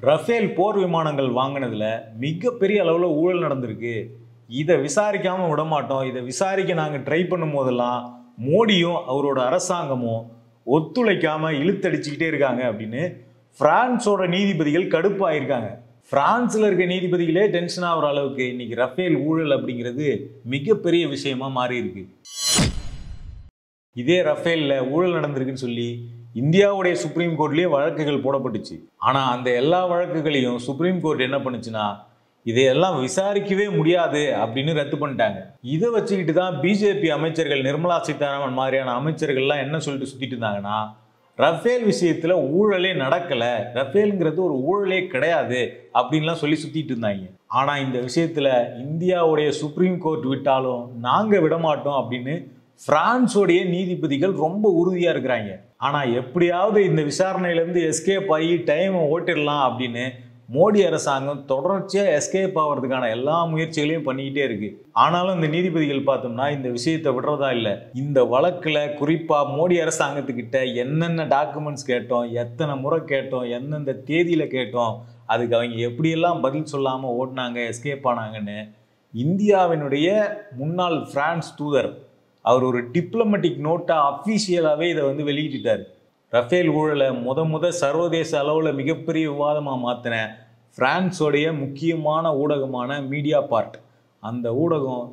Rafale போர் விமானங்கள் வாங்கினதுல மிகப்பெரிய அளவில் ஊழல் நடந்திருக்கு. இதை விசாரிக்காம விடமாட்டோம். இதை விசாரிக்க நாங்கள் ட்ரை பண்ணும் போதெல்லாம் மோடியும் அவரோட அரசாங்கமும் ஒத்துழைக்காம இழுத்தடிச்சுக்கிட்டே இருக்காங்க அப்படின்னு பிரான்ஸோட நீதிபதிகள் கடுப்பாயிருக்காங்க. பிரான்ஸ்ல இருக்க நீதிபதிகளே டென்ஷன் ஆகிற அளவுக்கு இன்னைக்கு ரஃபேல் ஊழல் அப்படிங்கிறது மிகப்பெரிய விஷயமா மாறி இருக்கு. இதே ரஃபேல்ல ஊழல் நடந்திருக்குன்னு சொல்லி இந்தியாவுடைய சுப்ரீம் கோர்ட்லயே வழக்குகள் போடப்பட்டுச்சு. ஆனா அந்த எல்லா வழக்குகளையும் சுப்ரீம் கோர்ட் என்ன பண்ணுச்சுன்னா இதையெல்லாம் விசாரிக்கவே முடியாது அப்படின்னு ரத்து பண்ணிட்டாங்க. இதை வச்சுக்கிட்டு தான் பிஜேபி அமைச்சர்கள் நிர்மலா சீதாராமன் மாதிரியான அமைச்சர்கள்லாம் என்ன சொல்லிட்டு சுத்திட்டு இருந்தாங்கன்னா, ரஃபேல் விஷயத்துல ஊழலே நடக்கல, ரஃபேல்ங்கிறது ஒரு ஊழலே கிடையாது அப்படின்லாம் சொல்லி சுத்திட்டு இருந்தாங்க. ஆனா இந்த விஷயத்துல இந்தியாவுடைய சுப்ரீம் கோர்ட் விட்டாலும் நாங்க விடமாட்டோம் அப்படின்னு பிரான்ஸோடைய நீதிபதிகள் ரொம்ப உறுதியா இருக்கிறாங்க. ஆனா எப்படியாவது இந்த விசாரணையிலிருந்து எஸ்கேப் ஆகி டைம் ஓட்டிடலாம் அப்படின்னு மோடி அரசாங்கம் தொடர்ச்சியா எஸ்கேப் ஆகிறதுக்கான எல்லா முயற்சிகளையும் பண்ணிக்கிட்டே இருக்கு. ஆனாலும் இந்த நீதிபதிகள் பார்த்தோம்னா இந்த விஷயத்தை விடுறதா இல்லை. இந்த வழக்குல குறிப்பா மோடி அரசாங்கத்துக்கிட்ட என்னென்ன டாக்குமெண்ட்ஸ் கேட்டோம், எத்தனை முறை கேட்டோம், எந்தெந்த தேதியில கேட்டோம், அதுக்கு அவங்க எப்படியெல்லாம் பதில் சொல்லாம ஓடினாங்க, எஸ்கேப் ஆனாங்கன்னு இந்தியாவினுடைய முன்னாள் பிரான்ஸ் தூதர் அவர் ஒரு டிப்ளமேட்டிக் நோட்டா அஃபீஷியலாகவே இதை வெளியிட்டார். ரஃபேல் ஊழலை முத சர்வதேச அளவில் மிகப்பெரிய விவாதமாக மாற்றின பிரான்ஸோடைய முக்கியமான ஊடகமான மீடியா பார்ட், அந்த ஊடகம்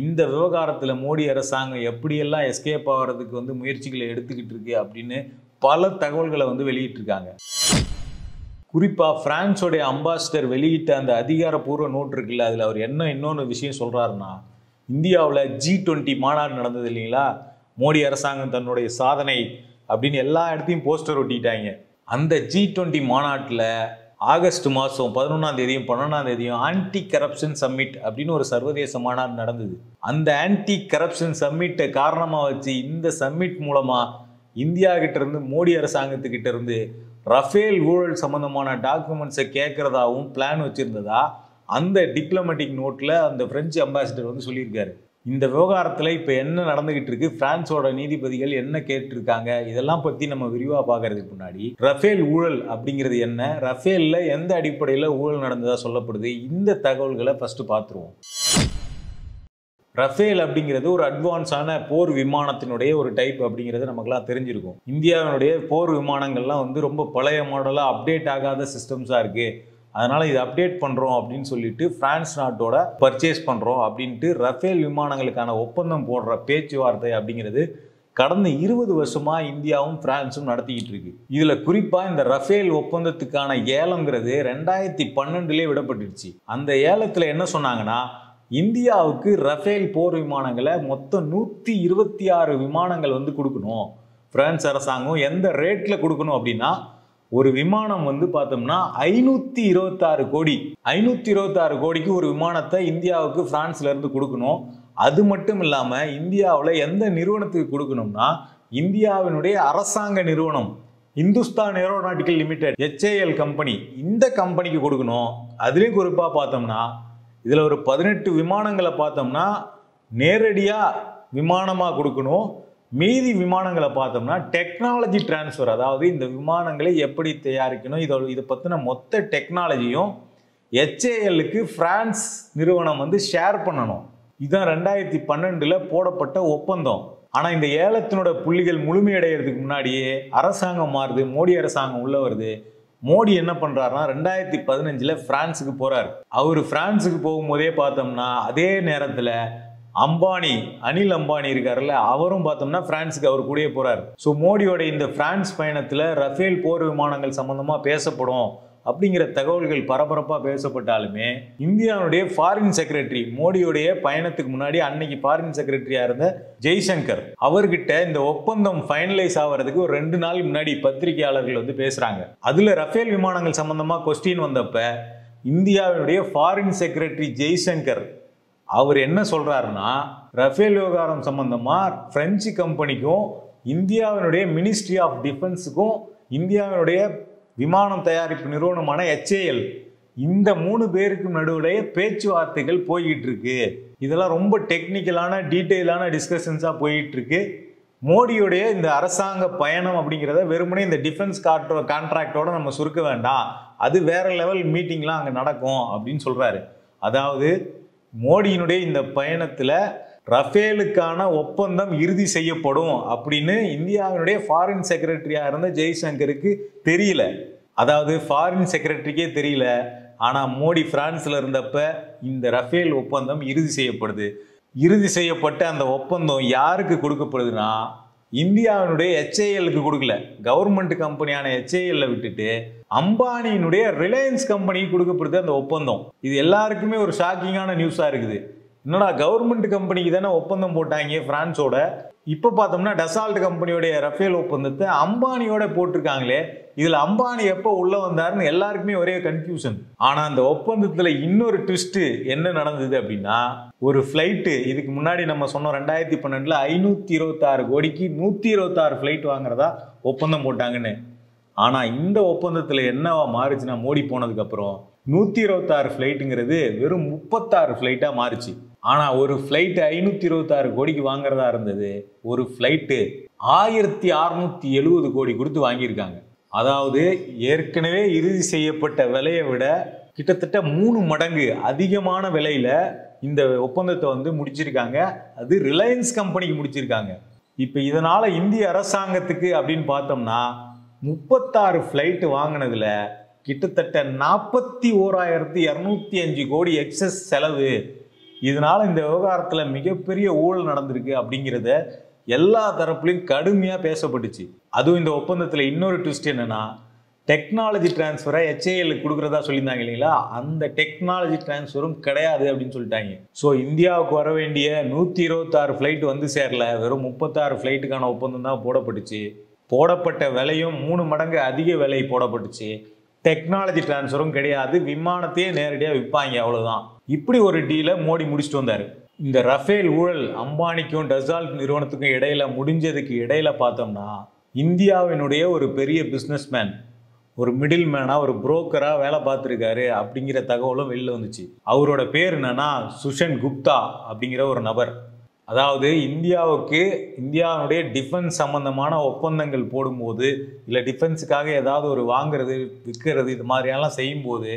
இந்த விவகாரத்தில் மோடி அரசாங்கம் எப்படியெல்லாம் எஸ்கேப் ஆகிறதுக்கு முயற்சிகளை எடுத்துக்கிட்டு இருக்கு அப்படின்னு பல தகவல்களை வெளியிட்டிருக்காங்க. குறிப்பாக பிரான்ஸோடைய அம்பாசிடர் வெளியிட்ட அந்த அதிகாரப்பூர்வ நோட் இருக்குல்ல, அதில் அவர் இன்னொன்று விஷயம் சொல்கிறாருன்னா, இந்தியாவில் G20 மாநாடு நடந்தது இல்லைங்களா, மோடி அரசாங்கம் தன்னுடைய சாதனை அப்படின்னு எல்லா இடத்தையும் போஸ்டர் ஒட்டிட்டாங்க. அந்த G20 மாநாட்டில் ஆகஸ்ட் மாதம் 11ஆம் தேதியும் 12ஆம் தேதியும் ஆன்டி கரப்ஷன் சம்மிட் அப்படின்னு ஒரு சர்வதேச மாநாடு நடந்தது. அந்த ஆன்டி கரப்ஷன் சம்மிட்டை காரணமாக வச்சு இந்த சம்மிட் மூலமாக இந்தியா கிட்ட இருந்து மோடி அரசாங்கத்துக்கிட்ட இருந்து ரஃபேல் ஊழல் சம்பந்தமான டாக்குமெண்ட்ஸை கேட்கறதாவும் பிளான் வச்சிருந்ததா அந்த டிப்ளமேட்டிக் நோட்டில் அந்த பிரெஞ்சு அம்பாசிடர் சொல்லியிருக்காரு. இந்த விவகாரத்தில் இப்போ என்ன நடந்துகிட்டு இருக்கு, பிரான்ஸோட நீதிபதிகள் என்ன கேட்டிருக்காங்க, இதெல்லாம் பற்றி நம்ம விரிவாக பார்க்கறதுக்கு முன்னாடி ரஃபேல் ஊழல் அப்படிங்கிறது என்ன, ரஃபேலில் எந்த அடிப்படையில் ஊழல் நடந்ததா சொல்லப்படுது, இந்த தகவல்களை ஃபர்ஸ்ட் பார்த்துருவோம். ரஃபேல் அப்படிங்கிறது ஒரு அட்வான்ஸான போர் விமானத்தினுடைய ஒரு டைப் அப்படிங்கிறது நமக்குலாம் தெரிஞ்சிருக்கும். இந்தியாவினுடைய போர் விமானங்கள்லாம் ரொம்ப பழைய மாடலாக அப்டேட் ஆகாத சிஸ்டம்ஸாக இருக்குது, அதனால் இதை அப்டேட் பண்ணுறோம் அப்படின்னு சொல்லிட்டு பிரான்ஸ் நாட்டோட பர்ச்சேஸ் பண்ணுறோம் அப்படின்ட்டு ரஃபேல் விமானங்களுக்கான ஒப்பந்தம் போடுற பேச்சுவார்த்தை அப்படிங்கிறது கடந்த 20 வருஷமாக இந்தியாவும் பிரான்ஸும் நடத்திக்கிட்டு இருக்கு. இதில் குறிப்பாக இந்த ரஃபேல் ஒப்பந்தத்துக்கான ஏலங்கிறது 2012 விடப்பட்டுருச்சு. அந்த ஏலத்தில் என்ன சொன்னாங்கன்னா, இந்தியாவுக்கு ரஃபேல் போர் விமானங்களை மொத்தம் 126 விமானங்கள் கொடுக்கணும். பிரான்ஸ் அரசாங்கம் எந்த ரேட்டில் கொடுக்கணும் அப்படின்னா, ஒரு விமானம் பார்த்தோம்னா 526 கோடி, 526 கோடிக்கு ஒரு விமானத்தை இந்தியாவுக்கு பிரான்ஸ்ல இருந்து கொடுக்கணும். அது மட்டும் இல்லாமல் இந்தியாவில் எந்த நிறுவனத்துக்கு கொடுக்கணும்னா, இந்தியாவினுடைய அரசாங்க நிறுவனம் Hindustan aeronautical limited HAL company, இந்த கம்பெனிக்கு கொடுக்கணும். அதுலேயும் குறிப்பாக பார்த்தோம்னா இதில் ஒரு 18 விமானங்களை பார்த்தோம்னா நேரடியாக விமானமாக கொடுக்கணும். மீதி விமானங்களை பார்த்தோம்னா டெக்னாலஜி டிரான்ஸ்ஃபர், அதாவது இந்த விமானங்களை எப்படி தயாரிக்கணும் இதை பற்றின மொத்த டெக்னாலஜியும் HALக்கு பிரான்ஸ் நிறுவனம் ஷேர் பண்ணணும். இதுதான் 2012 போடப்பட்ட ஒப்பந்தம். ஆனால் இந்த ஏலத்தினோட புள்ளிகள் முழுமையடைகிறதுக்கு முன்னாடியே அரசாங்கம் மாறுது, மோடி அரசாங்கம் உள்ள வருது. மோடி என்ன பண்றாருன்னா 2015 பிரான்ஸுக்கு போறாரு. அவர் பிரான்ஸுக்கு போகும்போதே பார்த்தோம்னா அதே நேரத்தில் அனில் அம்பானி இருக்காருல்ல, அவரும் பார்த்தோம்னா பிரான்ஸுக்கு அவர் கூடயே போறாரு. ஸோ மோடியோட இந்த பிரான்ஸ் பயணத்தில் ரஃபேல் போர் விமானங்கள் சம்பந்தமா பேசப்படும் அப்படிங்கிற தகவல்கள் பரபரப்பாக பேசப்பட்டாலுமே இந்தியாவுடைய ஃபாரின் செக்ரட்டரி, மோடியோடைய பயணத்துக்கு முன்னாடி அன்னைக்கு ஃபாரின் செக்ரட்டரியா இருந்த ஜெய்சங்கர் அவர்கிட்ட இந்த ஒப்பந்தம் ஃபைனலைஸ் ஆகிறதுக்கு ஒரு 2 நாள் முன்னாடி பத்திரிகையாளர்கள் பேசுறாங்க. அதுல ரஃபேல் விமானங்கள் சம்பந்தமா கொஸ்டின் வந்தப்ப இந்தியாவுடைய ஃபாரின் செக்ரட்டரி ஜெய்சங்கர் அவர் என்ன சொல்றாருன்னா, ரஃபேல் விவகாரம் சம்பந்தமா பிரெஞ்சு கம்பெனிக்கும் இந்தியாவினுடைய மினிஸ்ட்ரி ஆஃப் டிஃபென்ஸுக்கும் இந்தியாவினுடைய விமானம் தயாரிப்பு நிறுவனமான HAL இந்த 3 பேருக்கும் நடுவுடைய பேச்சுவார்த்தைகள் போய்கிட்டு இருக்கு. இதெல்லாம் ரொம்ப டெக்னிக்கலான டீட்டெயிலான டிஸ்கஷன்ஸாக போயிட்டு இருக்கு. மோடியுடைய இந்த அரசாங்க பயணம் அப்படிங்கிறத வெறுமனே இந்த டிஃபென்ஸ் கான்ட்ராக்டோட நம்ம சுருக்க வேண்டாம், அது வேற லெவல் மீட்டிங்லாம் அங்கே நடக்கும் அப்படின்னு சொல்றாரு. அதாவது மோடியினுடைய இந்த பயணத்தில் ரஃபேலுக்கான ஒப்பந்தம் இறுதி செய்யப்படும் அப்படின்னு இந்தியாவினுடைய ஃபாரின் செக்ரட்டரியா இருந்த ஜெய்சங்கருக்கு தெரியல. அதாவது ஃபாரின் செக்ரட்டரிக்கே தெரியல. ஆனால் மோடி பிரான்ஸ்ல இருந்தப்ப இந்த ரஃபேல் ஒப்பந்தம் இறுதி செய்யப்படுது. இறுதி செய்யப்பட்ட அந்த ஒப்பந்தம் யாருக்கு கொடுக்கப்படுதுன்னா இந்தியாவினுடைய HALக்கு கொடுக்கல. கவர்மெண்ட் கம்பெனியான HAL விட்டுட்டு அம்பானியினுடைய ரிலையன்ஸ் கம்பெனிக்கு கொடுக்கப்படுது அந்த ஒப்பந்தம். இது எல்லாருக்குமே ஒரு ஷாக்கிங்கான நியூஸா இருக்குது. என்னடா கவர்மெண்ட் கம்பெனிக்கு தானே ஒப்பந்தம் போட்டாங்க பிரான்ஸோட, இப்போ பார்த்தோம்னா டசால்ட் கம்பெனியோடைய ரஃபேல் ஒப்பந்தத்தை அம்பானியோட போட்டிருக்காங்களே, இதுல அம்பானி எப்போ உள்ள வந்தாருன்னு எல்லாருக்குமே ஒரே கன்ஃபியூஷன். ஆனா அந்த ஒப்பந்தத்துல இன்னொரு ட்விஸ்ட் என்ன நடந்தது அப்படின்னா, ஒரு ஃபிளைட்டு இதுக்கு முன்னாடி நம்ம சொன்னோம் 2012 526 கோடிக்கு 126 ஃபிளைட் வாங்குறதா ஒப்பந்தம் போட்டாங்கன்னு. ஆனா இந்த ஒப்பந்தத்துல என்னவா மாறுச்சுன்னா, மோடி போனதுக்கு அப்புறம் 126 ஃபிளைட்டுங்கிறது வெறும் 36 ஃபிளைட்டா மாறுச்சு. ஆனா ஒரு ஃபிளைட் 526 கோடிக்கு வாங்குறதா இருந்தது, ஒரு ஃபிளைட்டு 1670 கோடி கொடுத்து வாங்கியிருக்காங்க. அதாவது ஏற்கனவே இறுதி செய்யப்பட்ட விலையை விட கிட்டத்தட்ட 3 மடங்கு அதிகமான விலையில இந்த ஒப்பந்தத்தை வந்து முடிச்சிருக்காங்க. அது ரிலையன்ஸ் கம்பெனிக்கு முடிச்சிருக்காங்க. இப்போ இதனால இந்திய அரசாங்கத்துக்கு அப்படின்னு பார்த்தோம்னா 36 ஃபிளைட் வாங்கினதுல கிட்டத்தட்ட 41,205 கோடி எக்ஸஸ் செலவு. இதனால இந்த விவகாரத்தில் மிகப்பெரிய ஊழல் நடந்திருக்கு அப்படிங்கிறத எல்லா தரப்புலையும் கடுமையாக பேசப்பட்டுச்சு. அதுவும் இந்த ஒப்பந்தத்தில் இன்னொரு ட்விஸ்ட் என்னன்னா, டெக்னாலஜி டிரான்ஸ்ஃபரை HALக்கு கொடுக்குறதா சொல்லியிருந்தாங்க இல்லைங்களா, அந்த டெக்னாலஜி டிரான்ஸ்ஃபரும் கிடையாது அப்படின்னு சொல்லிட்டாங்க. ஸோ இந்தியாவுக்கு வர வேண்டிய 126 ஃப்ளைட் வந்து சேரல, வெறும் 36 ஃப்ளைட்டுக்கான ஒப்பந்தம் தான் போடப்பட்டுச்சு. போடப்பட்ட விலையும் 3 மடங்கு அதிக விலை போடப்பட்டுச்சு. டெக்னாலஜி டிரான்ஸ்ஃபரும் கிடையாது, விமானத்தையே நேரடியாக விற்பாங்க, அவ்வளோதான். இப்படி ஒரு டீலை மோடி முடிச்சுட்டு வந்தார். இந்த ரஃபேல் ஊழல் அம்பானிக்கும் டசால்ட் நிறுவனத்துக்கும் இடையில முடிஞ்சதுக்கு இடையில பார்த்தோம்னா, இந்தியாவினுடைய ஒரு பெரிய பிஸ்னஸ்மேன், ஒரு மிடில் மேனாக ஒரு புரோக்கராக வேலை பார்த்துருக்காரு அப்படிங்கிற தகவலும் வெளில வந்துச்சு. அவரோட பேர் என்னன்னா சுஷன் குப்தா அப்படிங்கிற ஒரு நபர். அதாவது இந்தியாவுடைய டிஃபென்ஸ் சம்பந்தமான ஒப்பந்தங்கள் போடும்போது, இல்லை டிஃபென்ஸுக்காக ஏதாவது ஒரு வாங்குறது விற்கிறது இது மாதிரியெல்லாம் செய்யும்போது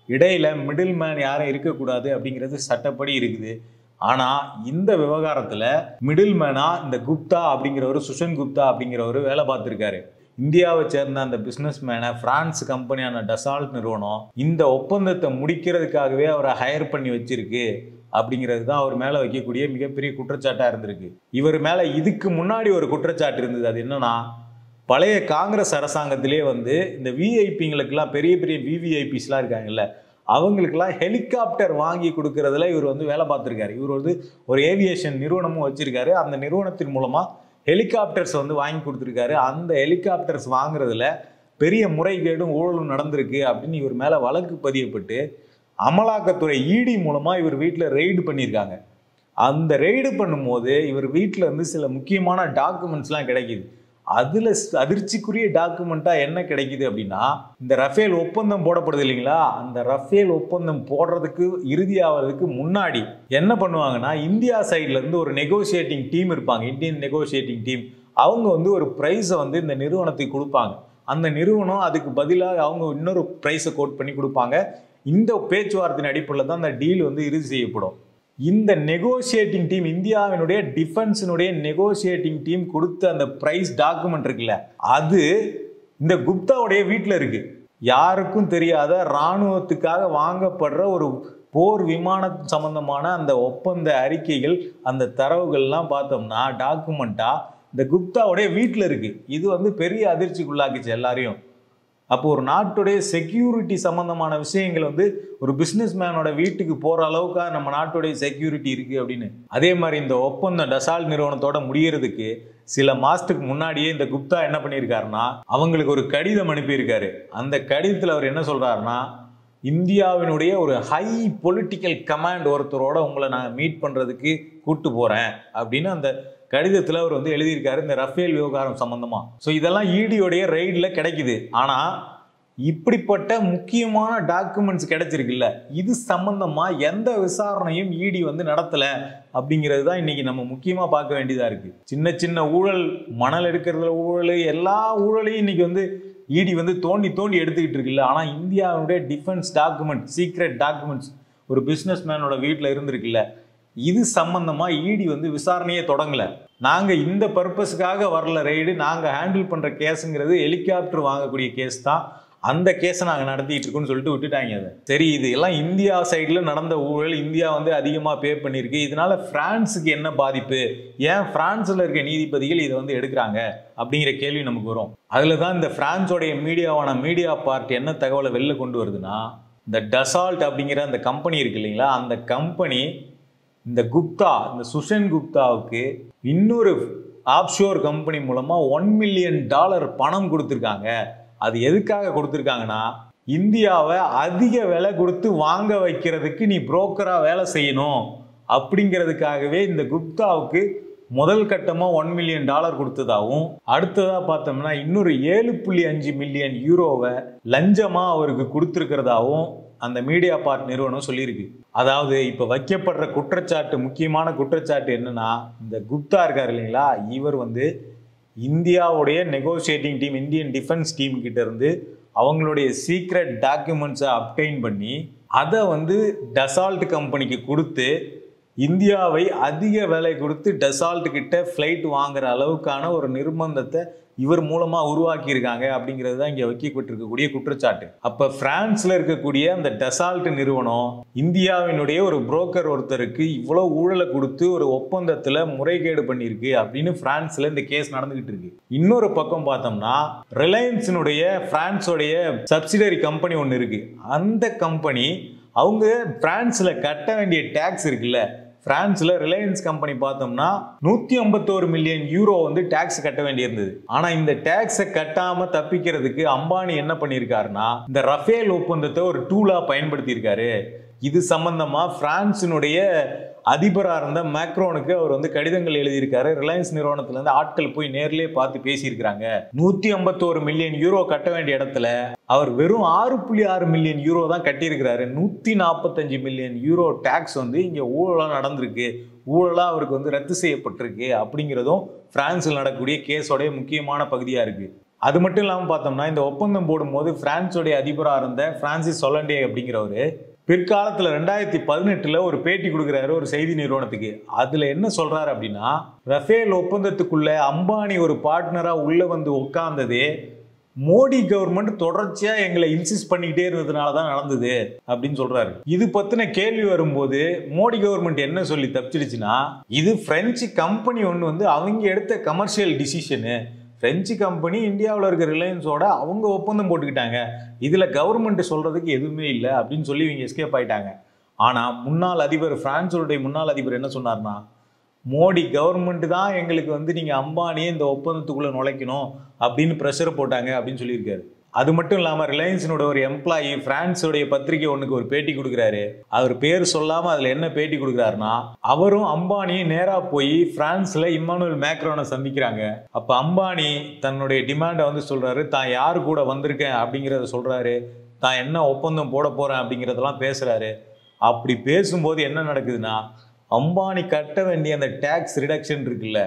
இடையில மிடில் மேன் யாரும் இருக்கக்கூடாது அப்படிங்கிறது சட்டப்படி இருக்குது. ஆனால் இந்த விவகாரத்தில் மிடில் மேனாக இந்த குப்தா அப்படிங்கிறவர், சுஷன் குப்தா அப்படிங்கிறவர் வேலை பார்த்துருக்காரு. இந்தியாவை சேர்ந்த அந்த பிஸ்னஸ் மேனை பிரான்ஸ் கம்பெனியான டசால்ட் நிறுவனம் இந்த ஒப்பந்தத்தை முடிக்கிறதுக்காகவே அவரை ஹையர் பண்ணி வச்சிருக்கு அப்படிங்கிறது தான் அவர் மேலே வைக்கக்கூடிய மிகப்பெரிய குற்றச்சாட்டாக இருந்திருக்கு. இவர் மேலே இதுக்கு முன்னாடி ஒரு குற்றச்சாட்டு இருந்தது. அது என்னன்னா, பழைய காங்கிரஸ் அரசாங்கத்திலே வந்து இந்த விஐபிங்களுக்கெல்லாம், பெரிய பெரிய விவிஐபிஸ்லாம் இருக்காங்கல்ல, அவங்களுக்கெல்லாம் ஹெலிகாப்டர் வாங்கி கொடுக்கறதுல இவர் வந்து வேலை பார்த்துருக்காரு. இவர் வந்து ஒரு ஏவியேஷன் நிறுவனமும் வச்சிருக்காரு. அந்த நிறுவனத்தின் மூலமாக ஹெலிகாப்டர்ஸ் வந்து வாங்கி கொடுத்துருக்காரு. அந்த ஹெலிகாப்டர்ஸ் வாங்குறதுல பெரிய முறைகேடும் ஊழலும் நடந்திருக்கு அப்படின்னு இவர் மேலே வழக்கு பதியப்பட்டு அமலாக்கத்துறை இடி மூலமாக இவர் வீட்டில் ரெய்டு பண்ணியிருக்காங்க. அந்த ரெய்டு பண்ணும்போது இவர் வீட்டில் இருந்து சில முக்கியமான டாக்குமெண்ட்ஸ்லாம் கிடைக்கிது. அதில் அதிர்ச்சிக்குரிய டாக்குமெண்ட்டாக என்ன கிடைக்கிது அப்படின்னா, இந்த ரஃபேல் ஒப்பந்தம் போடப்படுது இல்லைங்களா, அந்த ரஃபேல் ஒப்பந்தம் போடுறதுக்கு இறுதியாகிறதுக்கு முன்னாடி என்ன பண்ணுவாங்கன்னா, இந்தியா சைட்லேருந்து ஒரு நெகோசியேட்டிங் டீம் இருப்பாங்க, இந்தியன் நெகோசியேட்டிங் டீம். அவங்க வந்து ஒரு ப்ரைஸை வந்து இந்த நிறுவனத்துக்கு கொடுப்பாங்க. அந்த நிறுவனம் அதுக்கு பதிலாக அவங்க இன்னொரு ப்ரைஸை கோட் பண்ணி கொடுப்பாங்க. இந்த பேச்சுவார்த்தையின் அடிப்படையில் தான் அந்த டீல் வந்து இறுதி செய்யப்படும். இந்த நெகோசியேட்டிங் டீம், இந்தியாவினுடைய டிஃபென்ஸினுடைய நெகோசியேட்டிங் டீம் கொடுத்த அந்த பிரைஸ் டாக்குமெண்ட் இருக்குல்ல, அது இந்த குப்தாவுடைய வீட்டில் இருக்கு. யாருக்கும் தெரியாத இராணுவத்துக்காக வாங்கப்படுற ஒரு போர் விமான சம்பந்தமான அந்த ஒப்பந்த அறிக்கைகள், அந்த தரவுகள்லாம் பார்த்தோம்னா டாக்குமெண்டா இந்த குப்தாவுடைய வீட்டில் இருக்கு. இது வந்து பெரிய அதிர்ச்சிக்குள்ளாக்குச்சு எல்லாரையும். அப்போ ஒரு நாட்டுடைய செக்யூரிட்டி சம்பந்தமான விஷயங்கள் வந்து ஒரு பிஸ்னஸ் மேனோட வீட்டுக்கு போகிற அளவுக்கு நம்ம நாட்டுடைய செக்யூரிட்டி இருக்குது அப்படின்னு. அதே மாதிரி இந்த ஒப்பந்தம் டசால்ட் நிறுவனத்தோட முடியறதுக்கு சில மாதத்துக்கு முன்னாடியே இந்த குப்தா என்ன பண்ணியிருக்காருன்னா, அவங்களுக்கு ஒரு கடிதம் அனுப்பியிருக்காரு. அந்த கடிதத்தில் அவர் என்ன சொல்கிறாருன்னா, இந்தியாவினுடைய ஒரு ஹை பொலிட்டிக்கல் கமாண்ட் ஒருத்தரோட உங்களை நான் மீட் பண்ணுறதுக்கு கூப்பிட்டு போகிறேன் அப்படின்னு அந்த கடிதத்தில் அவர் வந்து எழுதியிருக்காரு, இந்த ரஃபேல் விவகாரம் சம்பந்தமா. ஸோ இதெல்லாம் இடியோடைய ரெய்டில் கிடைக்குது. ஆனால் இப்படிப்பட்ட முக்கியமான டாக்குமெண்ட்ஸ் கிடைச்சிருக்குல்ல, இது சம்பந்தமா எந்த விசாரணையும் இடி வந்து நடத்தல அப்படிங்கிறது தான் இன்னைக்கு நம்ம முக்கியமா பார்க்க வேண்டியதா இருக்கு. சின்ன சின்ன ஊழல், மணல் எடுக்கிறதுல ஊழல், எல்லா ஊழலையும் இன்னைக்கு வந்து இடி வந்து தோண்டி தோண்டி எடுத்துக்கிட்டு இருக்குல்ல. ஆனா இந்தியாவுடைய டிஃபென்ஸ் டாக்குமெண்ட், சீக்ரெட் டாக்குமெண்ட்ஸ் ஒரு பிசினஸ் மேனோட வீட்டில் இருந்திருக்குல்ல, இது சம்பந்தமா இடி வந்து விசாரணையே தொடங்கல. நாங்க இந்த பர்பஸ்க்காக வரல ரைடு, நாங்க ஹேண்டில் பண்ற கேஸுங்கிறது ஹெலிகாப்டர் வாங்கக்கூடிய கேஸ் தான், அந்த கேஸை நாங்க நடத்திட்டு இருக்கோம்னு சொல்லிட்டு விட்டுட்டாங்க. அதை சரி, இது எல்லாம் இந்தியா சைட்ல நடந்த ஊழல், இந்தியா வந்து அதிகமா பே பண்ணிருக்கு, இதனால பிரான்ஸுக்கு என்ன பாதிப்பு, ஏன் பிரான்ஸ்ல இருக்க நீதிபதிகள் இதை வந்து எடுக்கிறாங்க அப்படிங்கிற கேள்வி நமக்கு வரும். அதுலதான் இந்த பிரான்ஸோடைய மீடியாவான மீடியா பார்ட் என்ன தகவலை வெளில கொண்டு வருதுன்னா, இந்த டசால்ட் அப்படிங்கிற அந்த கம்பெனி இருக்கு இல்லைங்களா, அந்த கம்பெனி இந்த குப்தா, இந்த சுஷன் குப்தாவுக்கு இன்னொரு ஆப்ஷோர் கம்பெனி மூலமா $1 மில்லியன் பணம் கொடுத்துருக்காங்க. அது எதுக்காக கொடுத்துருக்காங்கன்னா, இந்தியாவை அதிக விலை கொடுத்து வாங்க வைக்கிறதுக்கு நீ புரோக்கரா வேலை செய்யணும் அப்படிங்கிறதுக்காகவே இந்த குப்தாவுக்கு முதல் கட்டமா $1 மில்லியன் கொடுத்ததாகவும், அடுத்ததா பார்த்தோம்னா இன்னொரு 7.5 மில்லியன் யூரோவை லஞ்சமா அவருக்கு கொடுத்துருக்கிறதாவும் அந்த மீடியா பார்ட் நிறுவனம் சொல்லியிருக்கு. அதாவது இப்ப வைக்கப்படுற குற்றச்சாட்டு, முக்கியமான குற்றச்சாட்டு என்னன்னா, இந்த குப்தா இருக்காரு இல்லைங்களா, இவர் வந்து இந்தியாவுடைய negotiating team, Indian defence team கிட்ட இருந்து அவங்களுடைய சீக்ரெட் டாக்குமெண்ட்ஸை அப்டைன் பண்ணி அதை வந்து டசால்ட் கம்பெனிக்கு கொடுத்து இந்தியாவை அதிக விலை கொடுத்து டசால்ட் கிட்ட ஃப்ளைட் வாங்குற அளவுக்கான ஒரு நிர்பந்தத்தை இவர் மூலமா உருவாக்கி இருக்காங்க அப்படிங்கிறது தான் இங்க வைக்கப்பட்டிருக்கக்கூடிய குற்றச்சாட்டு. அப்ப பிரான்ஸ்ல இருக்கக்கூடிய அந்த டசால்ட் நிறுவனம் இந்தியாவினுடைய ஒரு புரோக்கர் ஒருத்தருக்கு இவ்வளவு ஊழலை கொடுத்து ஒரு ஒப்பந்தத்துல முறைகேடு பண்ணிருக்கு அப்படின்னு பிரான்ஸ்ல இந்த கேஸ் நடந்துகிட்டு இருக்கு. இன்னொரு பக்கம் பார்த்தோம்னா, ரிலையன்ஸினுடைய பிரான்ஸோடைய சப்சிடரி கம்பெனி ஒன்று இருக்கு. அந்த கம்பெனி அவங்க பிரான்ஸ்ல கட்ட வேண்டிய டாக்ஸ் இருக்குல்ல, பிரான்ஸ்ல ரிலையன்ஸ் கம்பெனி பார்த்தோம்னா 151 மில்லியன் யூரோ வந்து டாக்ஸ் கட்ட வேண்டியிருந்தது. ஆனா இந்த டாக்ஸை கட்டாம தப்பிக்கிறதுக்கு அம்பானி என்ன பண்ணியிருக்காருன்னா, இந்த ரஃபேல் ஒப்பந்தத்தை ஒரு டூலா பயன்படுத்தி இருக்காரு. இது சம்பந்தமா பிரான்சினுடைய அதிபராக இருந்த மேக்ரோனுக்கு அவர் வந்து கடிதங்கள் எழுதியிருக்காரு. ரிலையன்ஸ் நிறுவனத்துல இருந்து ஆட்கள் போய் நேர்லயே பார்த்து பேசியிருக்கிறாங்க. 151 மில்லியன் யூரோ கட்ட வேண்டிய இடத்துல அவர் வெறும் 6.6 மில்லியன் யூரோ தான் கட்டியிருக்கிறாரு. 145 மில்லியன் யூரோ டாக்ஸ் வந்து இங்க ஊழலா நடந்திருக்கு, ஊழலா அவருக்கு வந்து ரத்து செய்யப்பட்டிருக்கு அப்படிங்கிறதும் பிரான்சில் நடக்கக்கூடிய கேஸோடைய முக்கியமான பகுதியா இருக்கு. அது மட்டும் இல்லாம பார்த்தோம்னா, இந்த ஒப்பந்தம் போடும்போது பிரான்ஸோடைய அதிபராக இருந்த பிரான்சிஸ் ஒலண்டே அப்படிங்கிறவரு பிற்காலத்துல 2018 ஒரு பேட்டி கொடுக்குறாரு ஒரு செய்தி நிறுவனத்துக்கு. அதுல என்ன சொல்றாரு அப்படின்னா, ரஃபேல் ஒப்பந்தத்துக்குள்ள அம்பானி ஒரு பார்ட்னரா உள்ள வந்து உட்கார்ந்ததே மோடி கவர்மெண்ட் தொடர்ச்சியா எங்களை இன்சிஸ்ட் பண்ணிக்கிட்டே இருந்ததுனாலதான் நடந்தது அப்படின்னு சொல்றாரு. இது பத்தின கேள்வி வரும்போது மோடி கவர்மெண்ட் என்ன சொல்லி தப்பிச்சிடுச்சுன்னா, இது பிரெஞ்சு கம்பெனி ஒன்று வந்து அவங்க எடுத்த கமர்ஷியல் டிசிஷனு, பிரெஞ்சு கம்பெனி இந்தியாவில் இருக்க ரிலையன்ஸோட அவங்க ஒப்பந்தம் போட்டுக்கிட்டாங்க, இதுல கவர்மெண்ட் சொல்றதுக்கு எதுவுமே இல்லை அப்படின்னு சொல்லி இவங்க எஸ்கேப் ஆயிட்டாங்க. ஆனா முன்னாள் அதிபர், பிரான்ஸோடைய முன்னாள் அதிபர் என்ன சொன்னார்னா, மோடி கவர்மெண்ட் தான் எங்களுக்கு வந்து நீங்க அம்பானியே இந்த ஒப்பந்தத்துக்குள்ள நுழைக்கணும் அப்படின்னு பிரஷர் போட்டாங்க அப்படின்னு சொல்லியிருக்காரு. அது மட்டும் இல்லாம ரிலையன்ஸினோட ஒரு எம்ப்ளாயி பிரான்ஸோடைய பத்திரிகை ஒன்றுக்கு ஒரு பேட்டி கொடுக்குறாரு. அவர் பேர் சொல்லாம அதுல என்ன பேட்டி கொடுக்குறாருன்னா, அவரும் அம்பானியும் நேரா போய் பிரான்ஸ்ல இம்மானுவேல் மேக்ரோனை சந்திக்கிறாங்க. அப்ப அம்பானி தன்னுடைய டிமாண்டை வந்து சொல்றாரு, தான் யாரு கூட வந்திருக்கேன் அப்படிங்கிறத சொல்றாரு, தான் என்ன ஒப்பந்தம் போட போறேன் அப்படிங்கிறதெல்லாம் பேசுறாரு. அப்படி பேசும்போது என்ன நடக்குதுன்னா, அம்பானி கட்ட வேண்டிய அந்த டாக்ஸ் ரிடக்ஷன் இருக்குல்ல,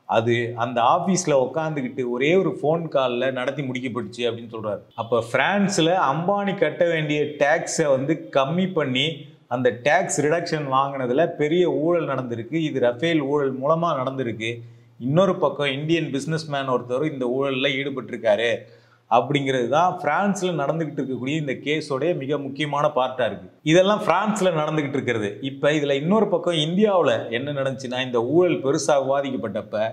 அது அந்த ஆபீஸ்ல உட்காந்துக்கிட்டு ஒரே ஒரு போன் கால்ல நடத்தி முடிக்கப்பட்டுச்சு அப்படின்னு சொல்றாரு. அப்ப பிரான்ஸ்ல அம்பானி கட்ட வேண்டிய டாக்ஸை வந்து கம்மி பண்ணி அந்த டாக்ஸ் ரிடக்ஷன் வாங்கினதுல பெரிய ஊழல் நடந்திருக்கு. இது ரஃபேல் ஊழல் மூலமா நடந்திருக்கு. இன்னொரு பக்கம் இந்தியன் பிசினஸ் மேன் ஒருத்தர் இந்த ஊழல்ல ஈடுபட்டிருக்காரு அப்படிங்கிறது தான் பிரான்ஸ்ல நடந்துகிட்டு இருக்கக்கூடிய இந்த கேஸோடைய மிக முக்கியமான பார்ட்டா இருக்கு. இதெல்லாம் பிரான்ஸ்ல நடந்துகிட்டு இருக்கிறது. இப்ப இதுல இன்னொரு பக்கம் இந்தியாவில் என்ன நடந்துச்சுன்னா, இந்த ஊழல் பெருசாக விவாதிக்கப்பட்டப்ப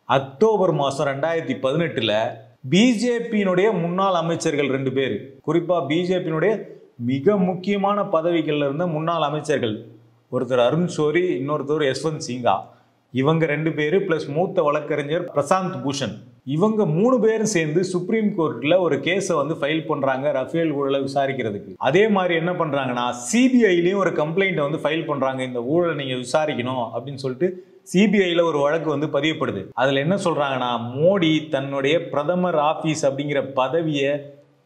அக்டோபர் மாதம் 2018 பிஜேபியினுடைய முன்னாள் அமைச்சர்கள் 2 பேர், குறிப்பா பிஜேபியினுடைய மிக முக்கியமான பதவிகள்ல இருந்த முன்னாள் அமைச்சர்கள், ஒருத்தர் அருண் ஷோரி, இன்னொருத்தர் யஸ்வந்த் சிங்கா, இவங்க 2 பேரு பிளஸ் மூத்த வழக்கறிஞர் பிரசாந்த் பூஷன், இவங்க 3 பேரும் சேர்ந்து சுப்ரீம் கோர்ட்ல ஒரு கேஸை வந்து ஃபைல் பண்றாங்க ரஃபேல் ஊழலை விசாரிக்கிறதுக்கு. அதே மாதிரி என்ன பண்றாங்கன்னா, சிபிஐலயும் ஒரு கம்ப்ளைண்ட் வந்து ஃபைல் பண்றாங்க, இந்த ஊழலை நீங்க விசாரிக்கணும் அப்படின்னு சொல்லிட்டு சிபிஐல ஒரு வழக்கு வந்து பதியப்படுது. அதுல என்ன சொல்றாங்கன்னா, மோடி தன்னுடைய பிரதமர் ஆபீஸ் அப்படிங்கிற பதவியை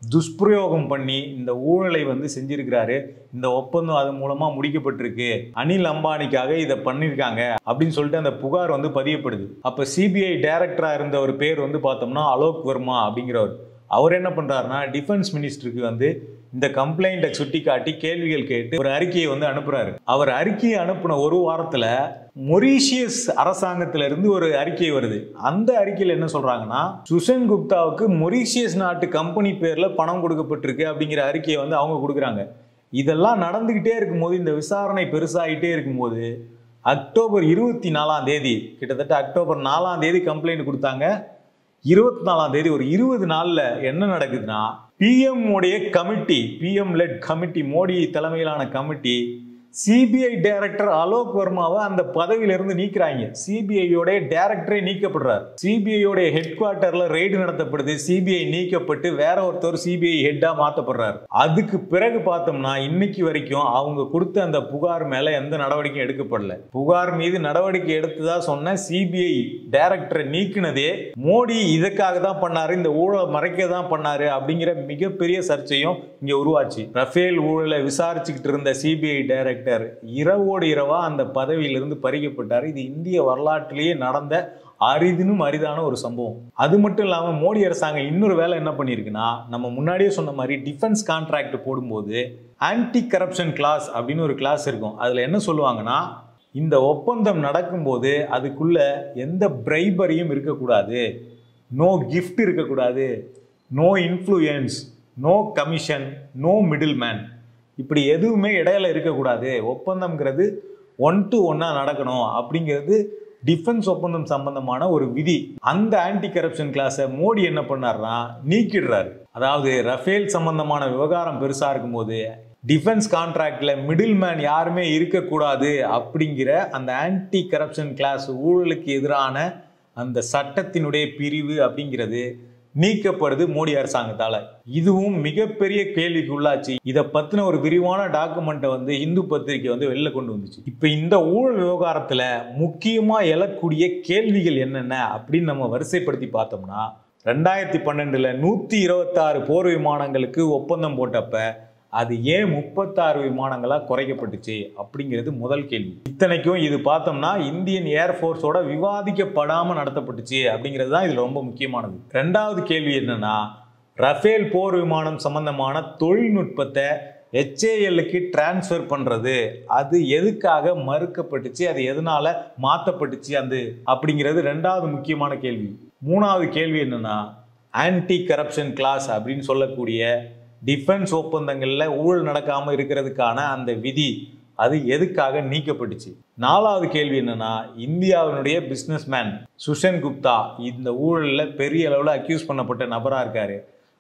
துஷ்பிரயோகம் பண்ணி இந்த ஊழலை வந்து செஞ்சிருக்கிறாரு. இந்த ஒப்பந்தம் அது மூலமா முடிக்கப்பட்டிருக்கு, அனில் அம்பானிக்காக இதை பண்ணியிருக்காங்க அப்படின்னு சொல்லிட்டு அந்த புகார் வந்து பதியப்படுது. அப்ப சிபிஐ டைரக்டரா இருந்த ஒரு பேர் வந்து பார்த்தோம்னா அலோக் வர்மா அப்படிங்கிறவர். அவர் என்ன பண்றாருன்னா டிஃபென்ஸ் மினிஸ்டருக்கு வந்து இந்த கம்ப்ளைண்ட்டை சுட்டி காட்டி கேள்விகள் கேட்டு ஒரு அறிக்கையை வந்து அனுப்புறாரு. அவர் அறிக்கையை அனுப்பின ஒரு வாரத்துல மொரீஷியஸ் அரசாங்கத்தில இருந்து ஒரு அறிக்கை வருது. அந்த அறிக்கையில் என்ன சொல்றாங்கன்னா, சுஷன் குப்தாவுக்கு மொரீஷியஸ் நாட்டு கம்பெனி பேர்ல பணம் கொடுக்கப்பட்டிருக்கு அப்படிங்கிற அறிக்கையை வந்து அவங்க கொடுக்குறாங்க. இதெல்லாம் நடந்துகிட்டே இருக்கும்போது, இந்த விசாரணை பெருசாகிட்டே இருக்கும்போது அக்டோபர் 24ஆம் தேதி, கிட்டத்தட்ட அக்டோபர் 4ஆம் தேதி கம்ப்ளைண்ட் கொடுத்தாங்க. 24ஆம் தேதி ஒரு 20 நாள்ல என்ன நடக்குதுன்னா, பிஎம் உடைய committee, PM let committee, Modi தலைமையிலான கமிட்டி சிபிஐ டைரக்டர் அலோக் வர்மாவை அந்த பதவியிலிருந்து நீக்கிறாங்க. சிபிஐயோட டைரக்டரே நீக்கப்படுறார். சிபிஐயோட ஹெட் குவார்ட்டர்ல ரெய்டு நடத்தப்படுது. சிபிஐ நீக்கப்பட்டு வேற ஒருத்தர் சிபிஐ ஹெட்டா மாத்தப்படுறாரு. அதுக்கு பிறகு பார்த்தோம்னா இன்னைக்கு வரைக்கும் அவங்க கொடுத்த அந்த புகார் மேல எந்த நடவடிக்கையும் எடுக்கப்படல. புகார் மீது நடவடிக்கை எடுத்ததா சொன்ன சிபிஐ டைரக்டரை நீக்கினதே மோடி இதுக்காக தான் பண்ணாரு, இந்த ஊழலை மறைக்க தான் பண்ணாரு அப்படிங்கிற மிகப்பெரிய சர்ச்சையும் இங்க உருவாச்சு. ரஃபேல் ஊழலை விசாரிச்சுக்கிட்டு இருந்த சிபிஐ டைரக்டர் இரவோடு இரவா அந்த பதவியிலிருந்து பறிக்கப்பட்டார். இது இந்திய வரலாற்றிலேயே நடந்த அரிதினும் அரிதான ஒரு சம்பவம். அது மட்டும் இல்லாம மோடி அரசாங்கம் இன்னொரு வேலை என்ன பண்ணிருக்குன்னா, நம்ம முன்னாடியே சொன்ன மாதிரி டிஃபென்ஸ் கான்ட்ராக்ட் போடும்போது ஆன்டி கரப்ஷன் கிளாஸ் அப்படின்னு ஒரு கிளாஸ் இருக்கும். அதுல என்ன சொல்லுவாங்கன்னா, இந்த ஒப்பந்தம் நடக்கும்போது அதுக்குள்ள எந்த பிரைபரியும் இருக்கக்கூடாது, நோ கிஃப்ட் இருக்கக்கூடாது, no influence, no commission, no middle man, இப்படி எதுவுமே இடையில இருக்கக்கூடாது. ஒப்பந்தம்ங்கிறது 1 to 1 நடக்கணும் அப்படிங்கிறது டிஃபென்ஸ் ஒப்பந்தம் சம்பந்தமான ஒரு விதி. அந்த ஆன்டி கரப்ஷன் கிளாஸை மோடி என்ன பண்ணார்னா நீக்கிடுறாரு. அதாவது ரஃபேல் சம்பந்தமான விவகாரம் பெருசா இருக்கும்போது டிஃபென்ஸ் கான்ட்ராக்ட்ல மிடில் மேன் யாருமே இருக்கக்கூடாது அப்படிங்கிற அந்த ஆன்டி கரப்ஷன் கிளாஸ், ஊழலுக்கு எதிரான அந்த சட்டத்தினுடைய பிரிவு அப்படிங்கிறது நீக்கப்படுது மோடி அரசாங்கத்தால. இதுவும் மிகப்பெரிய கேள்விக்கு உள்ளாச்சு. இதை பத்தின ஒரு விரிவான டாக்குமெண்ட்டை வந்து இந்து பத்திரிகை வந்து வெளில கொண்டு வந்துச்சு. இப்ப இந்த ஊழல் விவகாரத்துல முக்கியமா எழக்கூடிய கேள்விகள் என்னென்ன அப்படின்னு நம்ம வரிசைப்படுத்தி பார்த்தோம்னா, 2012 126 போர் விமானங்களுக்கு ஒப்பந்தம் போட்டப்ப அது ஏன் 36 விமானங்களா குறைக்கப்பட்டுச்சு அப்படிங்கிறது முதல் கேள்வி. இத்தனைக்கும் இது பார்த்தோம்னா இந்தியன் ஏர்ஃபோர்ஸோட விவாதிக்கப்படாம நடத்தப்பட்டுச்சு அப்படிங்கிறது தான் இதுல ரொம்ப முக்கியமானது. ரெண்டாவது கேள்வி என்னன்னா, ரஃபேல் போர் விமானம் சம்பந்தமான தொழில்நுட்பத்தை HALக்கு டிரான்ஸ்ஃபர் பண்றது அது எதுக்காக மறுக்கப்பட்டுச்சு, அது எதனால மாத்தப்பட்டுச்சு அப்படிங்கிறது ரெண்டாவது முக்கியமான கேள்வி. மூணாவது கேள்வி என்னன்னா, ஆன்டி கரப்ஷன் கிளாஸ் அப்படின்னு சொல்லக்கூடிய டிஃபென்ஸ் ஒப்பந்தங்கள்ல ஊழல் நடக்காம இருக்கிறதுக்கான அந்த விதி அது எதுக்காக நீக்கப்பட்டுச்சு. நாலாவது கேள்வி என்னன்னா, இந்தியாவினுடைய பிசினஸ்மேன் சுஷன் குப்தா இந்த ஊழல்ல பெரிய அளவுல அக்யூஸ் பண்ணப்பட்ட நபரா இருக்காரு.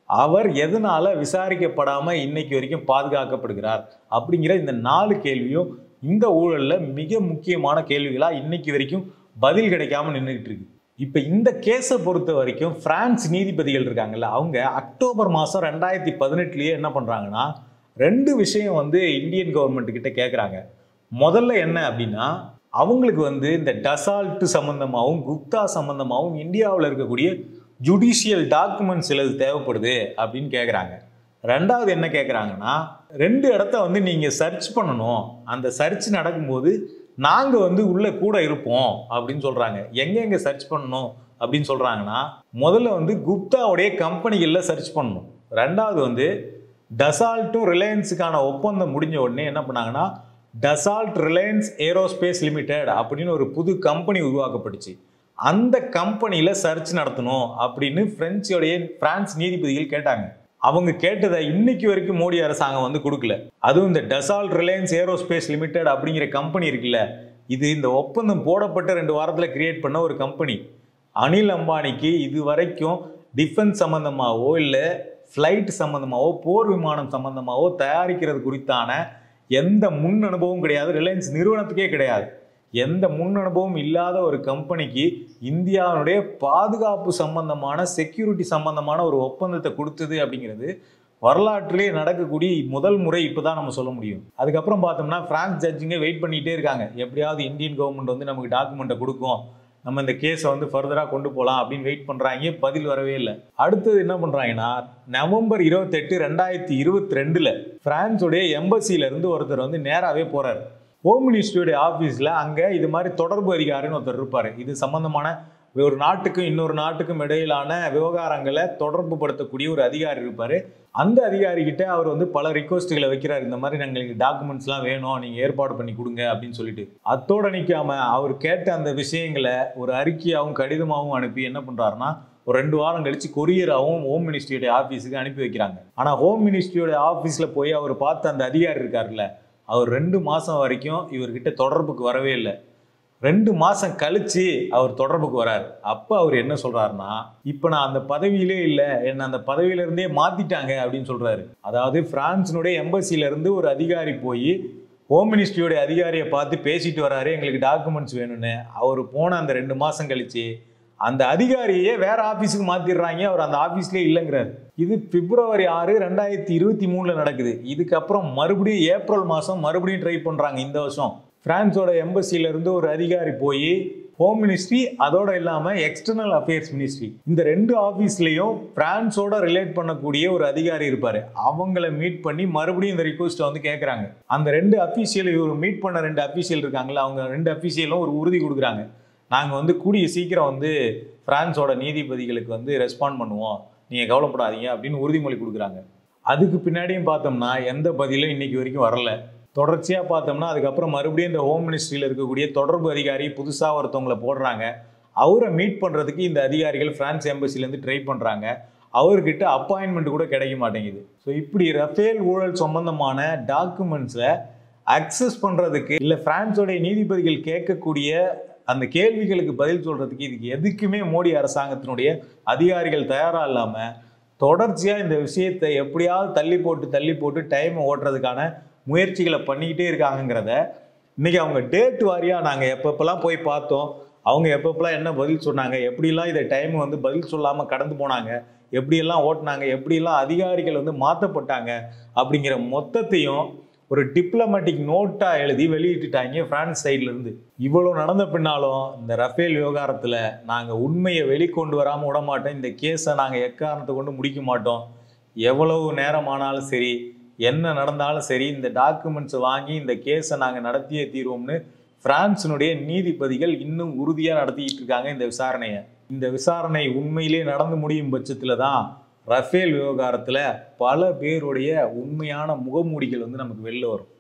அவர் எதனால விசாரிக்கப்படாம இன்னைக்கு வரைக்கும் பாதுகாக்கப்படுகிறார் அப்படிங்கிற இந்த 4 கேள்வியும் இந்த ஊழல்ல மிக முக்கியமான கேள்விகளா இன்னைக்கு வரைக்கும் பதில் கிடைக்காம நின்றுகிட்டு இருக்கு. இப்ப இந்த கேஸை பொறுத்த வரைக்கும் பிரான்ஸ் நீதிபதிகள் இருக்காங்கல்ல, அவங்க அக்டோபர் மாசம் 2018 என்ன பண்றாங்கன்னா 2 விஷயம் வந்து இந்தியன் கவர்மெண்ட் கிட்ட கேட்கறாங்க. முதல்ல என்ன அப்படின்னா, அவங்களுக்கு வந்து இந்த டசால்ட் சம்பந்தமாகவும் குப்தா சம்பந்தமாகவும் இந்தியாவில் இருக்கக்கூடிய ஜுடிஷியல் டாக்குமெண்ட்ஸ் சிலது தேவைப்படுது அப்படின்னு கேட்குறாங்க. ரெண்டாவது என்ன கேட்குறாங்கன்னா, 2 இடத்த வந்து நீங்கள் சர்ச் பண்ணணும், அந்த சர்ச் நடக்கும்போது நாங்கள் வந்து உள்ள கூட இருப்போம் அப்படின்னு சொல்கிறாங்க. எங்கெங்கே சர்ச் பண்ணணும் அப்படின்னு சொல்கிறாங்கன்னா, முதல்ல வந்து குப்தாவுடைய கம்பெனிகளில் சர்ச் பண்ணணும். ரெண்டாவது வந்து டசால்ட்டும் ரிலையன்ஸுக்கான ஒப்பந்தம் முடிஞ்ச உடனே என்ன பண்ணாங்கன்னா, டசால்ட் ரிலையன்ஸ் ஏரோஸ்பேஸ் லிமிடெட் அப்படின்னு ஒரு புது கம்பெனி உருவாக்கப்பட்டுச்சு. அந்த கம்பெனியில் சர்ச் நடத்தணும் அப்படின்னு பிரான்ஸ் நீதிபதிகள் கேட்டாங்க. அவங்க கேட்டதை இன்னைக்கு வரைக்கும் மோடி அரசாங்கம் வந்து கொடுக்கல. அதுவும் இந்த டசால்ட் ரிலையன்ஸ் ஏரோஸ்பேஸ் லிமிடெட் அப்படிங்கிற கம்பெனி இருக்குல்ல, இது இந்த ஒப்பந்தம் போடப்பட்ட 2 வாரத்தில் கிரியேட் பண்ண ஒரு கம்பெனி. அனில் அம்பானிக்கு இது வரைக்கும் டிஃபென்ஸ் சம்பந்தமாவோ இல்லை ஃப்ளைட் சம்பந்தமாவோ போர் விமானம் சம்பந்தமாவோ தயாரிக்கிறது குறித்தான எந்த முன் அனுபவம் கிடையாது. ரிலையன்ஸ் நிறுவனத்துக்கே கிடையாது. எந்த முன் அனுபவம் இல்லாத ஒரு கம்பெனிக்கு இந்தியாவுடைய பாதுகாப்பு சம்பந்தமான செக்யூரிட்டி சம்பந்தமான ஒரு ஒப்பந்தத்தை கொடுத்தது அப்படிங்கிறது வரலாற்றிலேயே நடக்கக்கூடிய முதல் முறை இப்போதான் நம்ம சொல்ல முடியும். அதுக்கப்புறம் பார்த்தோம்னா பிரான்ஸ் ஜட்ஜிங்க வெயிட் பண்ணிட்டே இருக்காங்க, எப்படியாவது இந்தியன் கவர்மெண்ட் வந்து நமக்கு டாக்குமெண்ட்டை கொடுக்கும், நம்ம இந்த கேஸை வந்து ஃபர்தராக கொண்டு போகலாம் அப்படின்னு வெயிட் பண்ணுறாங்க. பதில் வரவே இல்லை. அடுத்தது என்ன பண்ணுறாங்கன்னா, நவம்பர் 28, 2022 பிரான்ஸோடைய எம்பசியிலேருந்து ஒருத்தர் வந்து நேராகவே போகிறார் ஹோம் மினிஸ்ட்ரியோடைய ஆஃபீஸில். அங்கே இது மாதிரி தொடர்பு அதிகாரின்னு ஒருத்தர் இருப்பார். இது சம்மந்தமான ஒரு நாட்டுக்கும் இன்னொரு நாட்டுக்கும் இடையிலான விவகாரங்களை தொடர்பு படுத்தக்கூடிய ஒரு அதிகாரி இருப்பார். அந்த அதிகாரிகிட்ட அவர் வந்து பல ரிக்வஸ்ட்டுகளை வைக்கிறார். இந்த மாதிரி எங்களுக்கு டாக்குமெண்ட்ஸ்லாம் வேணும், நீங்கள் ஏற்பாடு பண்ணி கொடுங்க அப்படின்னு சொல்லிட்டு. அத்தோடு நிற்காம அவர் கேட்ட அந்த விஷயங்களை ஒரு அறிக்கையாகவும் கடிதமாகவும் அனுப்பி என்ன பண்ணுறாருன்னா, ஒரு 2 வாரம் கழிச்சு கொரியராகவும் ஹோம் மினிஸ்ட்ரியோடைய ஆஃபீஸுக்கு அனுப்பி வைக்கிறாங்க. ஆனால் ஹோம் மினிஸ்ட்ரியோட ஆஃபீஸில் போய் அவர் பார்த்த அந்த அதிகாரி இருக்கார்ல, அவர் 2 மாதம் வரைக்கும் இவர்கிட்ட தொடர்புக்கு வரவே இல்லை. 2 மாதம் கழிச்சு அவர் தொடர்புக்கு வராரு. அப்போ அவர் என்ன சொல்றாருன்னா, இப்போ நான் அந்த பதவியிலே இல்லை, என்னை அந்த பதவியிலிருந்தே மாத்திட்டாங்க அப்படின்னு சொல்றாரு. அதாவது பிரான்ஸினுடைய எம்பசியிலேருந்து ஒரு அதிகாரி போய் ஹோம் மினிஸ்ட்ரியோடைய அதிகாரியை பார்த்து பேசிட்டு வராரு, எங்களுக்கு டாக்குமெண்ட்ஸ் வேணும்னு. அவர் போன அந்த 2 மாதம் கழிச்சு அந்த அதிகாரியே வேற ஆஃபீஸுக்கு மாத்திடுறாங்க. அவர் அந்த ஆஃபீஸ்லேயே இல்லைங்கிறாரு. இது பிப்ரவரி 6, 2023 நடக்குது. இதுக்கப்புறம் மறுபடியும் ஏப்ரல் மாதம் மறுபடியும் ட்ரை பண்ணுறாங்க. இந்த வருஷம் பிரான்ஸோட எம்பசியிலேருந்து ஒரு அதிகாரி போய் ஹோம் மினிஸ்ட்ரி, அதோட இல்லாமல் எக்ஸ்டர்னல் அஃபேர்ஸ் மினிஸ்ட்ரி, இந்த 2 ஆஃபீஸ்லேயும் பிரான்ஸோட ரிலேட் பண்ணக்கூடிய ஒரு அதிகாரி இருப்பார். அவங்கள மீட் பண்ணி மறுபடியும் இந்த ரிக்வஸ்ட்டை வந்து கேட்குறாங்க. அந்த 2 அஃபீஷியல், இவர் மீட் பண்ண 2 அஃபீஷியல் இருக்காங்களா, அவங்க 2 அஃபீஷியலும் ஒரு உறுதி கொடுக்குறாங்க. நாங்கள் வந்து கூடிய சீக்கிரம் வந்து பிரான்ஸோட நீதிபதிகளுக்கு வந்து ரெஸ்பாண்ட் பண்ணுவோம், நீங்கள் கவலைப்படாதீங்க அப்படின்னு உறுதிமொழி கொடுக்குறாங்க. அதுக்கு பின்னாடியும் பார்த்தோம்னா எந்த பதிலும் இன்னைக்கு வரைக்கும் வரல. தொடர்ச்சியாக பார்த்தோம்னா அதுக்கப்புறம் மறுபடியும் இந்த ஹோம் மினிஸ்ட்ரியில் இருக்கக்கூடிய தொடர்பு அதிகாரி புதுசாக ஒருத்தவங்களை போடுறாங்க. அவரை மீட் பண்ணுறதுக்கு இந்த அதிகாரிகள் பிரான்ஸ் எம்பசிலேருந்து ட்ரை பண்ணுறாங்க. அவர்கிட்ட அப்பாயின்மெண்ட் கூட கிடைக்க மாட்டேங்குது. ஸோ இப்படி ரஃபேல் ஊழல் சம்பந்தமான டாக்குமெண்ட்ஸை அக்சஸ் பண்ணுறதுக்கு இல்லை பிரான்ஸோடைய நீதிபதிகள் கேட்கக்கூடிய அந்த கேள்விகளுக்கு பதில் சொல்கிறதுக்கு இதுக்கு எதுக்குமே மோடி அரசாங்கத்தினுடைய அதிகாரிகள் தயாராக இல்லாமல் தொடர்ச்சியாக இந்த விஷயத்தை எப்படியாவது தள்ளி போட்டு டைமை ஓட்டுறதுக்கான முயற்சிகளை பண்ணிக்கிட்டே இருக்காங்கிறத இன்னைக்கு அவங்க டேட் வாரியாக நாங்கள் எப்பப்பெல்லாம் போய் பார்த்தோம், அவங்க எப்பப்பெல்லாம் என்ன பதில் சொன்னாங்க, எப்படிலாம் இதை டைம் வந்து பதில் சொல்லாமல் கடந்து போனாங்க, எப்படியெல்லாம் ஓட்டினாங்க, எப்படியெல்லாம் அதிகாரிகள் வந்து மாற்றப்பட்டாங்க அப்படிங்கிற மொத்தத்தையும் ஒரு டிப்ளமேட்டிக் நோட்டாக எழுதி வெளியிட்டுட்டாங்க பிரான்ஸ் சைட்லேருந்து. இவ்வளோ நடந்த பின்னாலும் இந்த ரஃபேல் விவகாரத்தில் நாங்கள் உண்மையை வெளிக்கொண்டு வராமல் விட மாட்டோம். இந்த கேஸை நாங்கள் எக்காரணத்தை கொண்டு முடிக்க மாட்டோம். எவ்வளவு நேரம் ஆனாலும் சரி, என்ன நடந்தாலும் சரி, இந்த டாக்குமெண்ட்ஸை வாங்கி இந்த கேஸை நாங்கள் நடத்தியே தீர்வோம்னு பிரான்ஸினுடைய நீதிபதிகள் இன்னும் உறுதியாக நடத்திக்கிட்டு இருக்காங்க இந்த விசாரணையை. இந்த விசாரணை உண்மையிலே நடந்து முடியும் பட்சத்தில் தான் ரஃபேல் விவகாரத்தில் பல பேருடைய உண்மையான முகமூடிகள் வந்து நமக்கு வெளில வரும்.